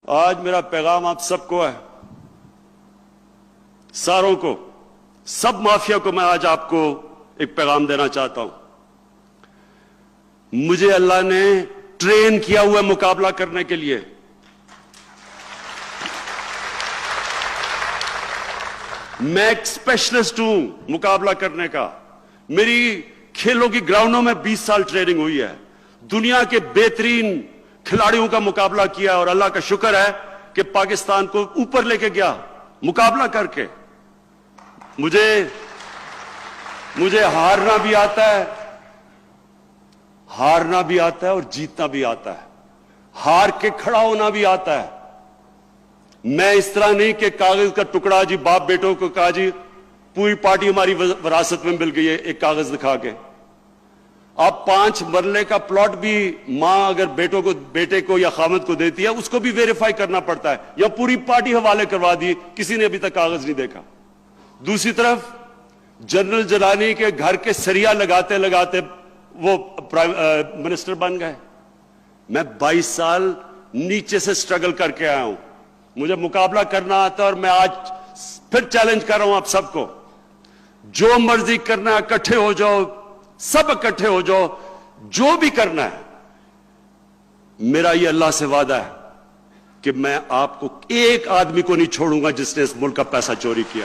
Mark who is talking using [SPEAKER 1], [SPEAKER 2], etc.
[SPEAKER 1] آج میرا پیغام آپ سب کو ہے، ساروں کو، سب مافیا کو میں آج آپ کو ایک پیغام دینا چاہتا ہوں۔ مجھے اللہ نے ٹرین کیا ہوا ہے مقابلہ کرنے کے لیے۔ میں ایک اسپیشلسٹ ہوں مقابلہ کرنے کا۔ میری کھیلوں کی گراؤنڈوں میں 20 سال ٹریننگ ہوئی ہے، دنیا کے بہترین کھلاڑیوں کا مقابلہ کیا، اور اللہ کا شکر ہے کہ پاکستان کو اوپر لے کے گیا مقابلہ کر کے۔ مجھے ہارنا بھی آتا ہے اور جیتنا بھی آتا ہے، ہار کے کھڑا ہونا بھی آتا ہے۔ میں اس طرح نہیں کہ کاغذ کا ٹکڑا جی باپ بیٹوں کو کہا جی پوری پارٹی ہماری وراثت میں مل گئی ہے ایک کاغذ دکھا کے۔ آپ 5 مرلے کا پلاٹ بھی ماں اگر بیٹے کو یا خامد کو دیتی ہے اس کو بھی ویریفائی کرنا پڑتا ہے، یا پوری پارٹی حوالے کروا دی، کسی نے ابھی تک کاغذ نہیں دیکھا۔ دوسری طرف جنرل جلانی کے گھر کے سریا لگاتے لگاتے وہ منسٹر بن گئے۔ میں 22 سال نیچے سے سٹرگل کر کے آیا ہوں، مجھے مقابلہ کرنا آتا ہے، اور میں آج پھر چیلنج کر رہا ہوں آپ سب کو، جو مرضی کرنا ہے اکٹھے ہو جاؤ، سب اکٹھے ہو جاؤ، جو بھی کرنا ہے۔ میرا یہ اللہ سے وعدہ ہے کہ میں آپ کو ایک آدمی کو نہیں چھوڑوں گا جس نے اس ملک کا پیسہ چوری کیا۔